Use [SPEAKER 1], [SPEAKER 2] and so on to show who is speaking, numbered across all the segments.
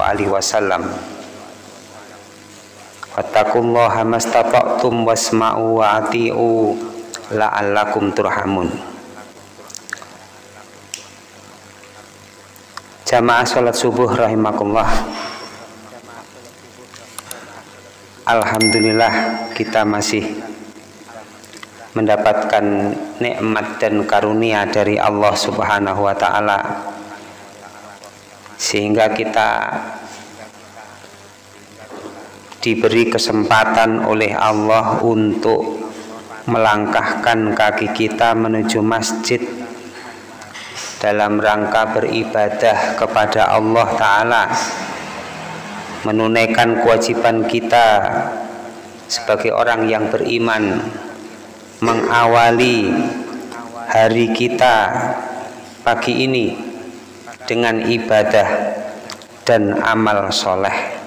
[SPEAKER 1] alaihi wasallam. Wattaqullaha mastata'tum wasma'u wa ati'u la'allakum turhamun. Jamaah salat subuh rahimakumullah. Alhamdulillah kita masih mendapatkan nikmat dan karunia dari Allah Subhanahu wa taala, sehingga kita diberi kesempatan oleh Allah untuk melangkahkan kaki kita menuju masjid dalam rangka beribadah kepada Allah Ta'ala, menunaikan kewajiban kita sebagai orang yang beriman, mengawali hari kita pagi ini dengan ibadah dan amal soleh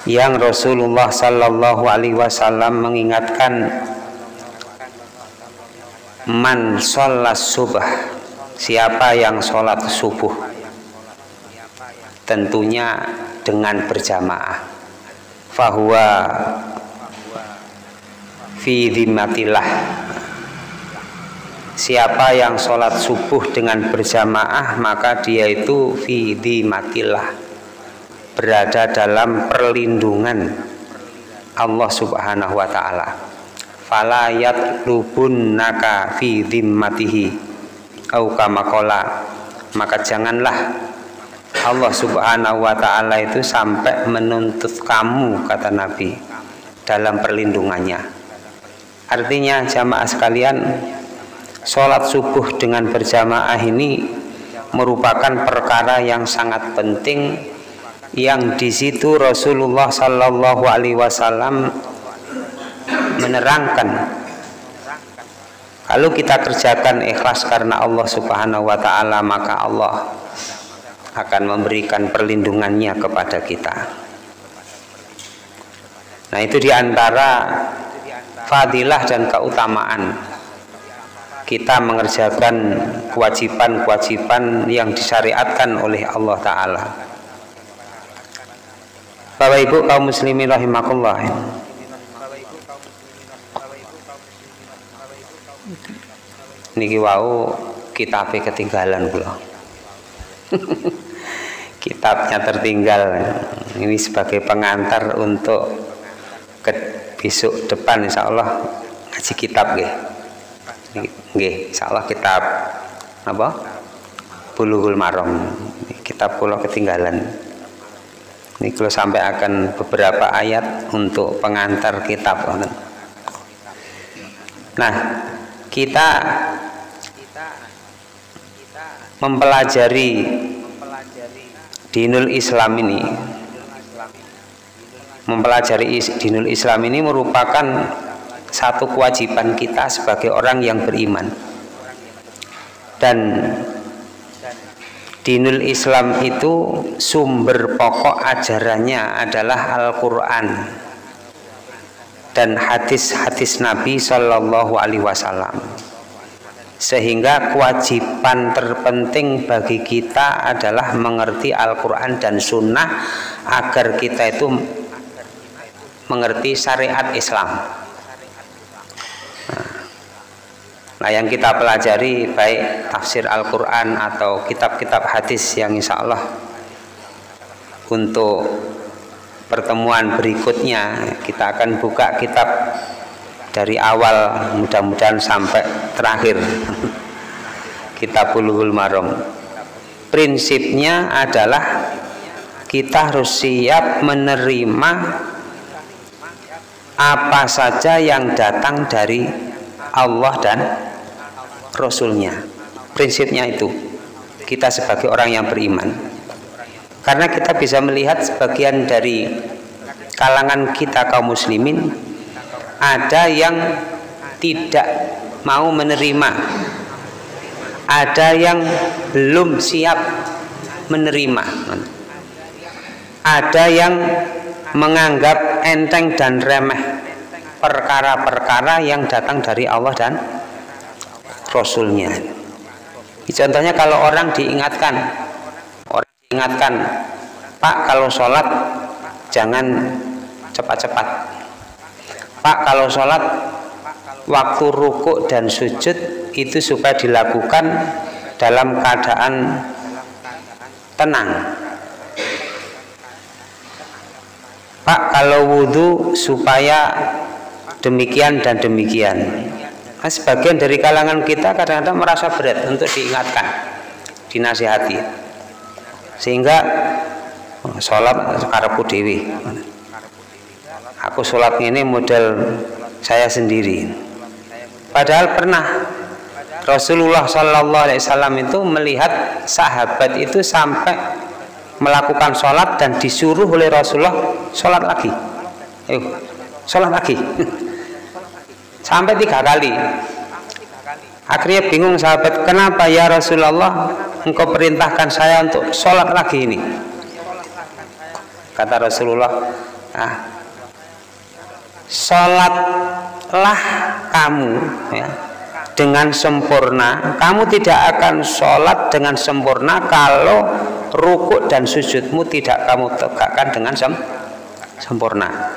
[SPEAKER 1] yang Rasulullah Sallallahu Alaihi Wasallam mengingatkan, man sholat subuh, siapa yang sholat subuh, tentunya dengan berjamaah, fahuwa fi dhimmatillah, siapa yang sholat subuh dengan berjamaah maka dia itu fi dhimmatillah, berada dalam perlindungan Allah Subhanahu wa taala. Fala yatlubunnaka fi dhimmatihi au kama qala, maka janganlah Allah Subhanahu wa taala itu sampai menuntut kamu, kata Nabi, dalam perlindungannya. Artinya jamaah sekalian, sholat subuh dengan berjamaah ini merupakan perkara yang sangat penting, yang di situ Rasulullah Sallallahu Alaihi Wasallam menerangkan, kalau kita kerjakan ikhlas karena Allah Subhanahu Wa Taala, maka Allah akan memberikan perlindungannya kepada kita. Nah, itu diantara fadilah dan keutamaan kita mengerjakan kewajiban-kewajiban yang disyariatkan oleh Allah Ta'ala. Bapak Ibu kaum muslimin rahimakumullah, niki wau kitabnya ketinggalan pula. Kitabnya tertinggal. Ini sebagai pengantar untuk ke besok depan insyaallah ngaji kitab nggih. Nggih, insyaallah kitab apa? Bulughul Maram. Kitab kula ketinggalan. Ini kalau sampai akan beberapa ayat untuk pengantar kitab. Nah, kita mempelajari dinul Islam ini, dinul Islam ini merupakan satu kewajiban kita sebagai orang yang beriman. Dan dinul Islam itu sumber pokok ajarannya adalah Al-Quran dan hadis-hadis Nabi Sallallahu Alaihi Wasallam. Sehingga kewajiban terpenting bagi kita adalah mengerti Al-Quran dan Sunnah agar kita itu mengerti syariat Islam. Nah, yang kita pelajari baik tafsir Al-Quran atau kitab-kitab hadis yang insya Allah untuk pertemuan berikutnya kita akan buka kitab dari awal mudah-mudahan sampai terakhir. Kitab Bulughul Maram. Prinsipnya adalah kita harus siap menerima apa saja yang datang dari Allah dan Rasulnya. Prinsipnya itu kita sebagai orang yang beriman, karena kita bisa melihat sebagian dari kalangan kita kaum muslimin ada yang tidak mau menerima, ada yang belum siap menerima, ada yang menganggap enteng dan remeh perkara-perkara yang datang dari Allah dan Rasulnya. Contohnya kalau orang diingatkan Pak, kalau sholat jangan cepat-cepat. Pak, kalau sholat waktu rukuk dan sujud itu supaya dilakukan dalam keadaan tenang. Pak, kalau wudhu supaya demikian dan demikian. Nah, sebagian dari kalangan kita kadang-kadang merasa berat untuk diingatkan, dinasihati, sehingga sholat karepku dewi. Aku sholat ini model saya sendiri. Padahal pernah Rasulullah Shallallahu Alaihi Wasallam itu melihat sahabat itu sampai melakukan sholat dan disuruh oleh Rasulullah sholat lagi. Sholat lagi. Sampai 3 kali. Akhirnya bingung sahabat, kenapa ya Rasulullah engkau perintahkan saya untuk sholat lagi ini? Kata Rasulullah, sholatlah kamu ya, dengan sempurna. Kamu tidak akan sholat dengan sempurna kalau rukuk dan sujudmu tidak kamu tegakkan dengan sempurna.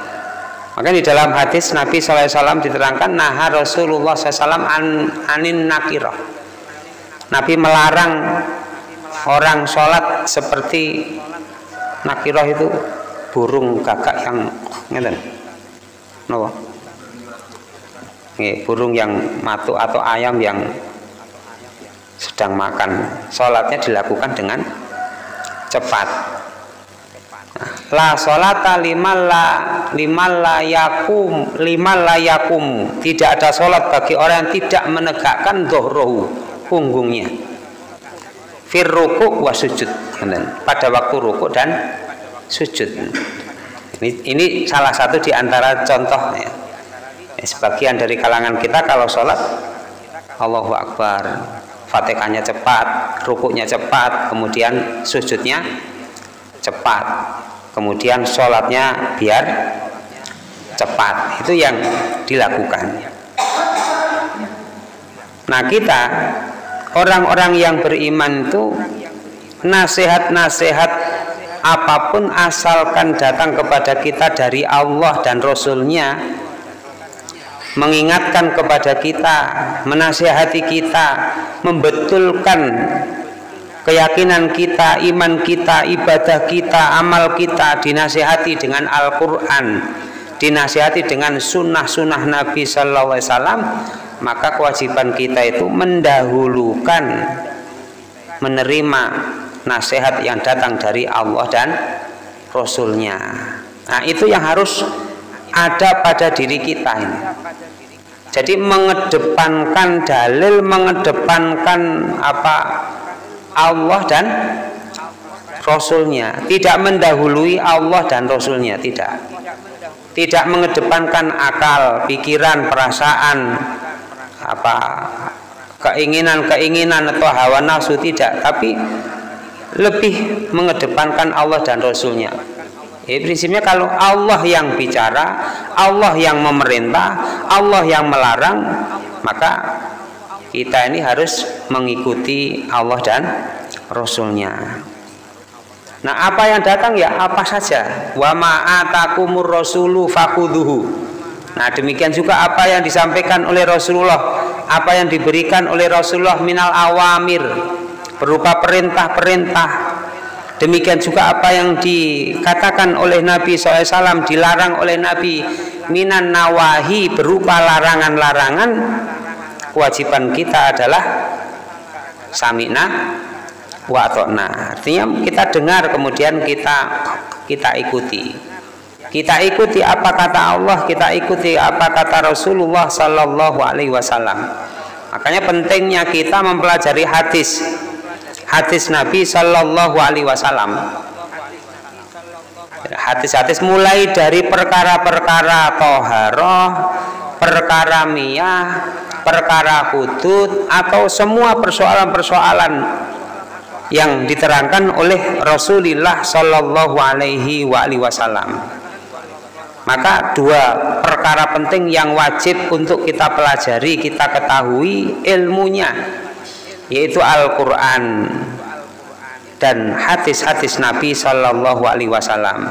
[SPEAKER 1] Maka di dalam hadis Nabi SAW diterangkan, nah Rasulullah SAW anin nakirah. Nabi melarang orang sholat seperti nakirah itu burung gagak yang ngeten. No. Burung yang matuk atau ayam yang sedang makan. Sholatnya dilakukan dengan cepat. La sholata liman la yakum. Tidak ada sholat bagi orang yang tidak menegakkan dhuhruhu, punggungnya. Fir ruku' wa sujud. Pada waktu rukuk dan sujud. Ini salah satu di antara contoh ya. Sebagian dari kalangan kita kalau sholat Allahu Akbar, Fatihahnya cepat, rukuknya cepat, kemudian sujudnya cepat, kemudian sholatnya biar cepat. Itu yang dilakukan. Nah, kita orang-orang yang beriman itu nasihat-nasihat apapun asalkan datang kepada kita dari Allah dan Rasulnya, mengingatkan kepada kita, menasihati kita, membetulkan keyakinan kita, iman kita, ibadah kita, amal kita, dinasihati dengan Al-Quran, dinasihati dengan sunnah-sunnah Nabi Sallallahu Alaihi Wasallam, maka kewajiban kita itu mendahulukan menerima nasihat yang datang dari Allah dan Rasulnya. Nah, itu yang harus ada pada diri kita ini. Jadi mengedepankan dalil, mengedepankan Allah dan Rasulnya, tidak mendahului Allah dan Rasulnya, tidak mengedepankan akal, pikiran, perasaan, keinginan atau hawa nafsu, tidak, tapi lebih mengedepankan Allah dan Rasulnya. Prinsipnya kalau Allah yang bicara, Allah yang memerintah, Allah yang melarang, maka kita ini harus mengikuti Allah dan Rasulnya. Nah, apa yang datang ya apa saja. Wa ma'atakumur rasulu fakhuduhu. Nah, demikian juga apa yang disampaikan oleh Rasulullah, apa yang diberikan oleh Rasulullah minal awamir, berupa perintah-perintah. Demikian juga apa yang dikatakan oleh Nabi SAW, dilarang oleh Nabi minan nawahi, berupa larangan-larangan. Kewajiban kita adalah sami'na wa ata'na. Artinya kita dengar, kemudian kita ikuti. Kita ikuti apa kata Allah, kita ikuti apa kata Rasulullah Sallallahu Alaihi Wasallam. Makanya pentingnya kita mempelajari hadis Nabi Sallallahu Alaihi Wasallam. Hadis-hadis mulai dari perkara-perkara toharoh, perkara miyah, perkara hudud, atau semua persoalan-persoalan yang diterangkan oleh Rasulullah Sallallahu Alaihi Wasallam. Maka 2 perkara penting yang wajib untuk kita pelajari, kita ketahui ilmunya, yaitu Al-Quran dan hadis-hadis Nabi Shallallahu Alaihi Wasallam.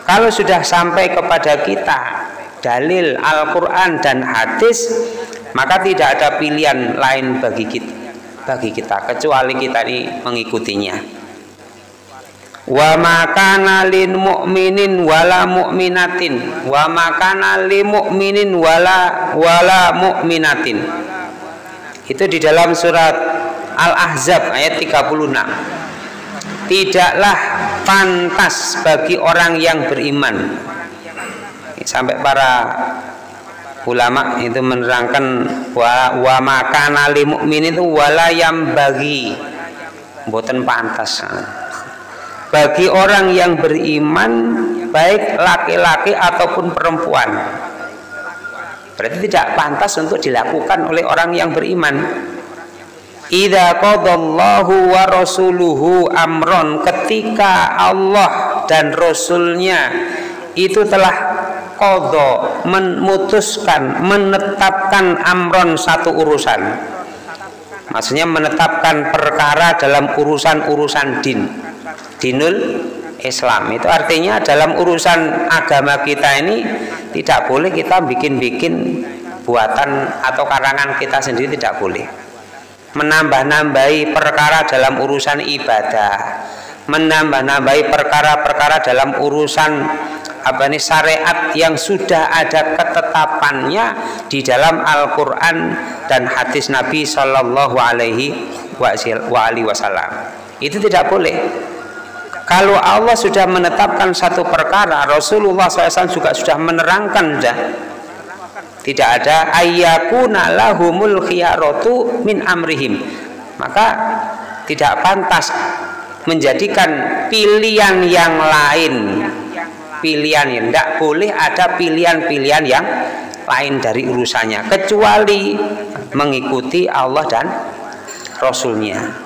[SPEAKER 1] Kalau sudah sampai kepada kita dalil Al-Quran dan hadis, maka tidak ada pilihan lain bagi kita kecuali kita ini mengikutinya. Wa makana lil mu'minin wala mu'minatin, wa makana lil mu'minin wala mu'minatin. Itu di dalam surat Al-Ahzab ayat 36. Tidaklah pantas bagi orang yang beriman. Sampai para ulama itu menerangkan wa makana lil mu'minin itu wala yang bagi, mboten pantas bagi orang yang beriman, baik laki-laki ataupun perempuan. Berarti tidak pantas untuk dilakukan oleh orang yang beriman. Idza qadallahu wa rasuluhu amron, ketika Allah dan Rasulnya itu telah qadha, memutuskan, menetapkan amron, satu urusan. Maksudnya menetapkan perkara dalam urusan-urusan dinul Islam. Itu artinya dalam urusan agama kita ini tidak boleh kita bikin-bikin buatan atau karangan kita sendiri, tidak boleh. Menambah-nambahi perkara dalam urusan ibadah, menambah-nambahi perkara-perkara dalam urusan syariat yang sudah ada ketetapannya di dalam Al-Quran dan hadis Nabi Shallallahu Alaihi Wasallam. Itu tidak boleh. Kalau Allah sudah menetapkan satu perkara, Rasulullah SAW juga sudah menerangkan, tidak ada ayyakuna lahumul khiyaratu min amrihim, maka tidak pantas menjadikan pilihan yang lain, pilihan yang tidak boleh ada pilihan-pilihan yang lain dari urusannya kecuali mengikuti Allah dan Rasulnya.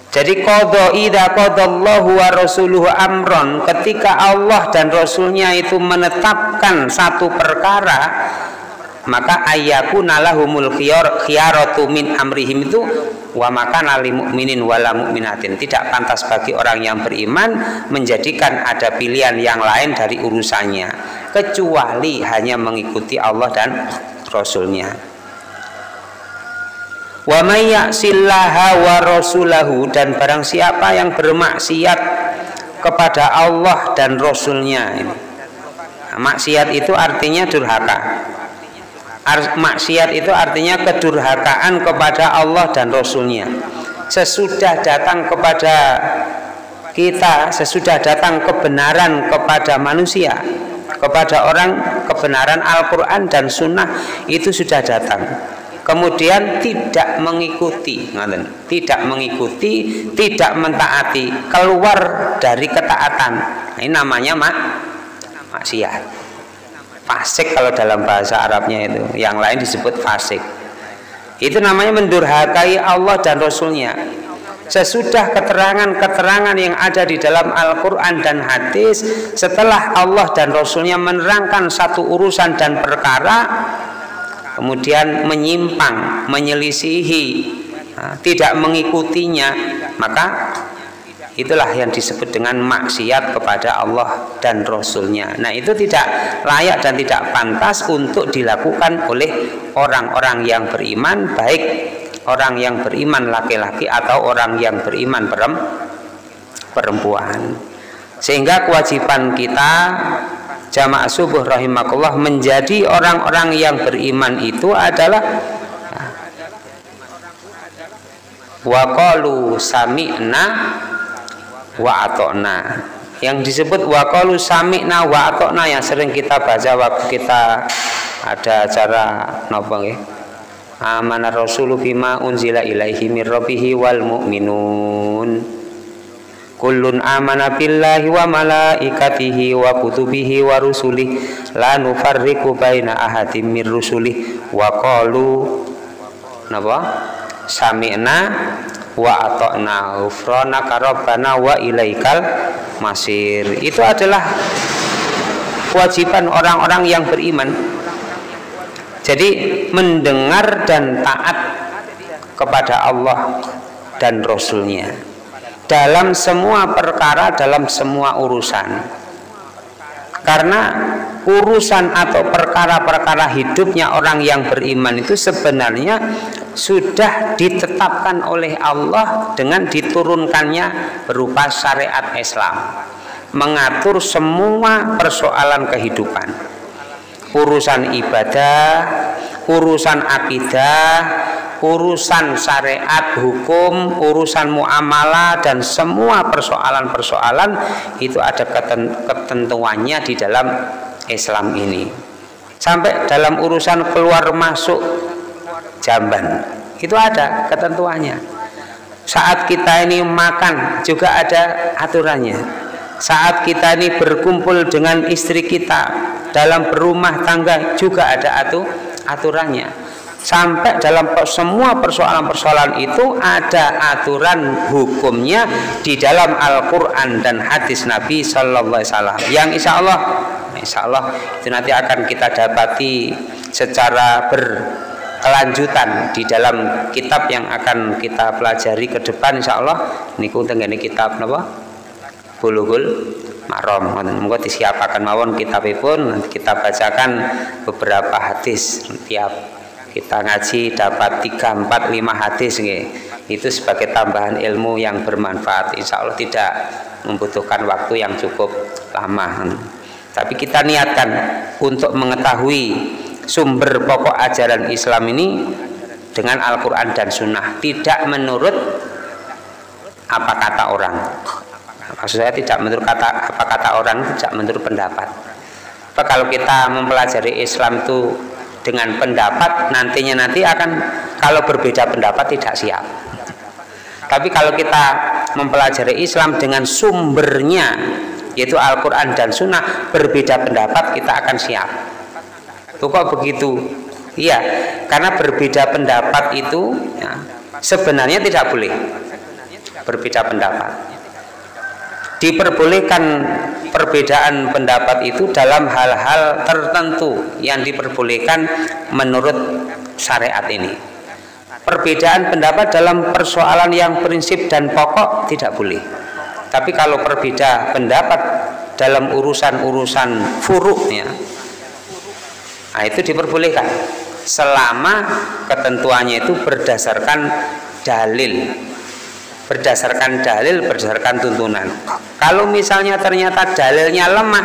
[SPEAKER 1] Jadi qadha idza qadallahu wa rasuluhu amron, ketika Allah dan Rasulnya itu menetapkan satu perkara, maka ayyakuna lahumul khiyaratu min amrihim itu wa makana lil mu'minin wala mu'minatin. Tidak pantas bagi orang yang beriman menjadikan ada pilihan yang lain dari urusannya kecuali hanya mengikuti Allah dan Rasulnya. Wa may ya'sillaha wa rasulahu, dan barang siapa yang bermaksiat kepada Allah dan Rasulnya. Maksiat itu artinya durhaka. Maksiat itu artinya kedurhakaan kepada Allah dan Rasulnya. Sesudah datang kepada kita, sesudah datang kebenaran kepada manusia, kepada orang, kebenaran Al-Quran dan Sunnah itu sudah datang, kemudian tidak mengikuti, tidak mentaati, keluar dari ketaatan, ini namanya maksiat. Fasik kalau dalam bahasa Arabnya itu, yang lain disebut fasik. Itu namanya mendurhakai Allah dan Rasulnya. Sesudah keterangan-keterangan yang ada di dalam Al-Quran dan hadis, setelah Allah dan Rasulnya menerangkan satu urusan dan perkara, kemudian menyimpang, menyelisihi, tidak mengikutinya, maka itulah yang disebut dengan maksiat kepada Allah dan Rasulnya. Nah, itu tidak layak dan tidak pantas untuk dilakukan oleh orang-orang yang beriman, baik orang yang beriman laki-laki atau orang yang beriman perempuan. Sehingga kewajiban kita jamaah subuh rahimakumullah menjadi orang-orang yang beriman itu adalah wa qalu sami'na wa ata'na. Yang disebut wa qalu sami'na wa ata'na yang sering kita baca waktu kita ada acara napa nggih, amana rasulu bima unzila ilaihi mir rabbihi wal mu'minun kullun amana billahi wa malaikatihi wa kutubihi wa rusulihi la nufarriqu baina ahadin mir rusulihi wa qalu napa sami'na wa ata'na ghufranaka rabbana wa ilaikal masir. Itu adalah kewajiban orang-orang yang beriman. Jadi mendengar dan taat kepada Allah dan Rasulnya dalam semua perkara, dalam semua urusan. Karena urusan atau perkara-perkara hidupnya orang yang beriman itu sebenarnya sudah ditetapkan oleh Allah dengan diturunkannya berupa syariat Islam, mengatur semua persoalan kehidupan, urusan ibadah, urusan akidah, urusan syariat hukum, urusan muamalah, dan semua persoalan-persoalan itu ada ketentuannya di dalam Islam ini. Sampai dalam urusan keluar masuk jamban itu ada ketentuannya. Saat kita ini makan juga ada aturannya. Saat kita ini berkumpul dengan istri kita dalam berumah tangga juga ada aturannya. Sampai dalam semua persoalan-persoalan itu ada aturan hukumnya di dalam Al-Quran dan hadis Nabi Sallallahu Alaihi Wasallam, yang insya Allah itu nanti akan kita dapati secara berkelanjutan di dalam kitab yang akan kita pelajari ke depan insya Allah. Niku tenggene kitab napa? Bulughul Maram. Monggo disiapaken mawon kitabipun, nanti kita bacakan beberapa hadis. Tiap kita ngaji dapat 3, 4, 5 hadis nggih. Itu sebagai tambahan ilmu yang bermanfaat. Insya Allah tidak membutuhkan waktu yang cukup lama. Tapi kita niatkan untuk mengetahui sumber pokok ajaran Islam ini dengan Al-Quran dan Sunnah, tidak menurut apa kata orang. Maksud saya tidak menurut apa kata orang, tidak menurut pendapat. Apa kalau kita mempelajari Islam itu dengan pendapat, nanti akan kalau berbeda pendapat tidak siap. Tapi kalau kita mempelajari Islam dengan sumbernya yaitu Al-Quran dan Sunnah, berbeda pendapat kita akan siap. Tuh kok begitu? Iya, karena berbeda pendapat itu ya, sebenarnya tidak boleh berbeda pendapat. Diperbolehkan perbedaan pendapat itu dalam hal-hal tertentu yang diperbolehkan menurut syariat ini. Perbedaan pendapat dalam persoalan yang prinsip dan pokok tidak boleh. Tapi kalau berbeda pendapat dalam urusan-urusan furuknya, nah itu diperbolehkan selama ketentuannya itu berdasarkan dalil. Berdasarkan tuntunan. Kalau misalnya ternyata dalilnya lemah,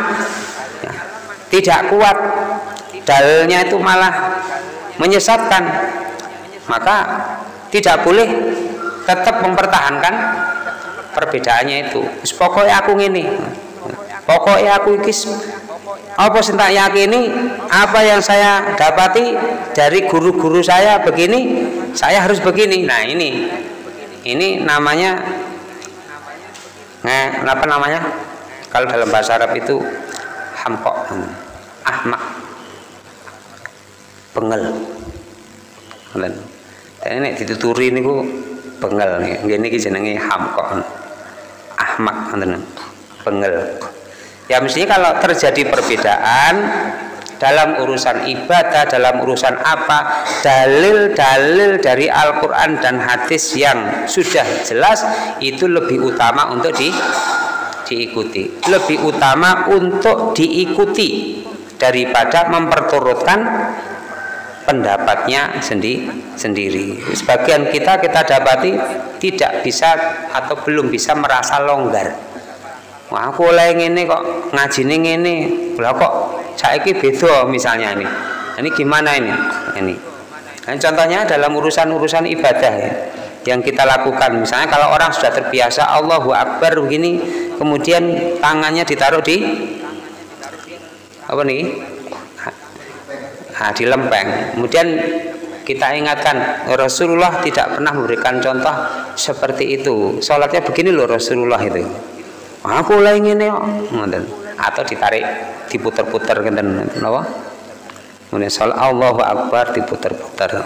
[SPEAKER 1] ya, tidak kuat, dalilnya itu malah menyesatkan, maka tidak boleh tetap mempertahankan perbedaannya itu. Pokoknya aku ngini, pokoknya aku ikis apa sing tak yakini, apa yang saya dapati dari guru-guru saya begini, saya harus begini. Nah ini namanya apa namanya? Kalau dalam bahasa Arab itu hamkok, ahmak, bengel. Dan ini dituturi niku bengel nih. Ngene iki jenenge hamkok, ahmak, bengel. Ya mestinya kalau terjadi perbedaan dalam urusan ibadah, dalam urusan apa, dalil-dalil dari Al-Quran dan hadis yang sudah jelas itu lebih utama untuk diikuti, lebih utama untuk diikuti daripada memperturutkan pendapatnya sendiri. Sebagian kita dapati tidak bisa atau belum bisa merasa longgar. Wah, aku oleh ngene kok ngajine ngene. Lah kok saiki beda misalnya ini. Ini gimana ini? Nah, contohnya dalam urusan ibadah ya, yang kita lakukan. Misalnya kalau orang sudah terbiasa Allahu Akbar begini, kemudian tangannya ditaruh di apa nih? Nah, di lempeng. Kemudian kita ingatkan Rasulullah tidak pernah memberikan contoh seperti itu. Sholatnya begini loh Rasulullah itu. Aku lagi ngene kok, atau ditarik, diputer-puter ngeten napa? Kemudian salat Allahu Akbar diputer-puter.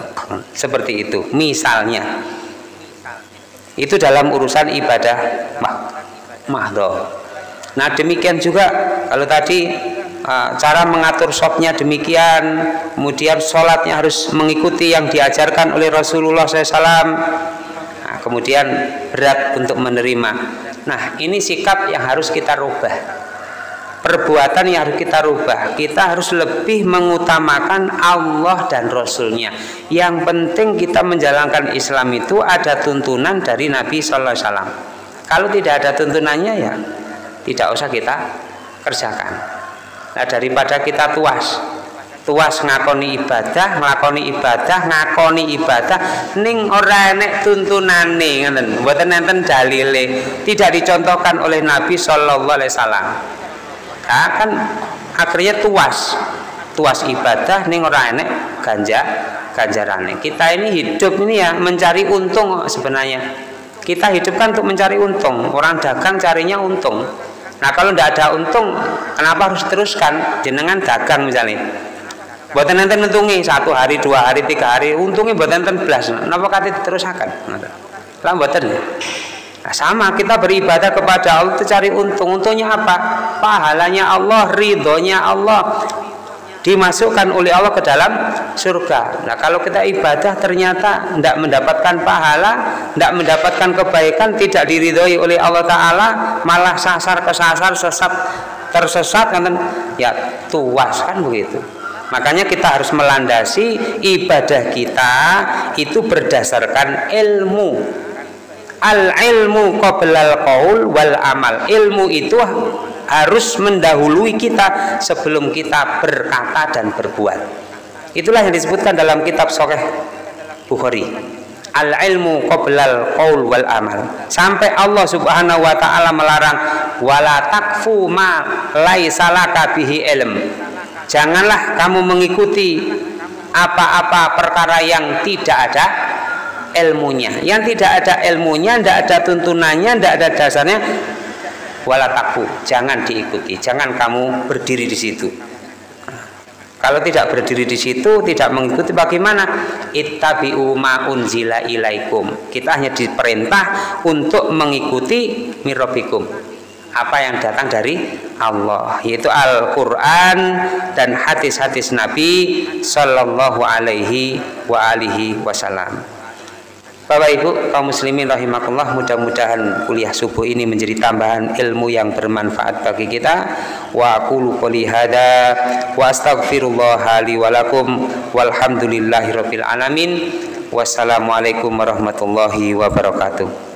[SPEAKER 1] Seperti itu. Misalnya. Itu dalam urusan ibadah mahdhah. Nah, demikian juga kalau tadi cara mengatur shopnya demikian, kemudian sholatnya harus mengikuti yang diajarkan oleh Rasulullah SAW. Nah, kemudian berat untuk menerima. Nah, ini sikap yang harus kita rubah, perbuatan yang harus kita rubah. Kita harus lebih mengutamakan Allah dan Rasulnya. Yang penting kita menjalankan Islam itu ada tuntunan dari Nabi Sallallahu Alaihi Wasallam. Kalau tidak ada tuntunannya ya tidak usah kita kerjakan. Nah, daripada kita tuas ngakoni ibadah, ngakoni ibadah ning ora enek tuntunane, ngoten. Mboten enten dalile, tidak dicontohkan oleh Nabi Sallallahu Alaihi Wasallam. Nah, kan akhirnya tuas ibadah ning ora enek ganjarane. Kita ini hidup ini ya mencari untung sebenarnya. Kita hidup kan untuk mencari untung. Orang dagang carinya untung. Nah, kalau tidak ada untung, kenapa harus teruskan? Jenengan dagang misalnya, buat enten untungi 1 hari, 2 hari, 3 hari, untungnya buat enten belas. Napa kate diterusaken? Lah mboten. Nah, sama kita beribadah kepada Allah itu cari untung. Untungnya apa? Pahalanya Allah, ridhonya Allah, dimasukkan oleh Allah ke dalam surga. Nah, kalau kita ibadah ternyata tidak mendapatkan pahala, tidak mendapatkan kebaikan, tidak diridhoi oleh Allah Ta'ala, malah kesasar, tersesat, kan? Ya tuas kan begitu. Makanya kita harus melandasi ibadah kita itu berdasarkan ilmu. Al-ilmu qoblal qaul wal amal. Ilmu itu harus mendahului kita sebelum kita berkata dan berbuat. Itulah yang disebutkan dalam kitab Sahih Bukhari. Al-ilmu qoblal qaul wal amal. Sampai Allah Subhanahu wa taala melarang wala takfu ma laisa laka bihi ilm. Janganlah kamu mengikuti apa-apa perkara yang tidak ada ilmunya. Yang tidak ada ilmunya, tidak ada tuntunannya, tidak ada dasarnya, wala takfu, jangan diikuti, jangan kamu berdiri di situ. Kalau tidak berdiri di situ, tidak mengikuti, bagaimana? Ittabi'u ma unzila ilaikum. Kita hanya diperintah untuk mengikuti mirabbikum, apa yang datang dari Allah, yaitu Al-Quran dan hadis-hadis Nabi Sallallahu Alaihi Wasallam. Bapak Ibu kaum muslimin rahimakumullah, mudah-mudahan kuliah subuh ini menjadi tambahan ilmu yang bermanfaat bagi kita. Wa aqulu qouli hadza wa astaghfirullah li wa lakum walhamdulillahirabbil alamin. Wassalamualaikum warahmatullahi wabarakatuh.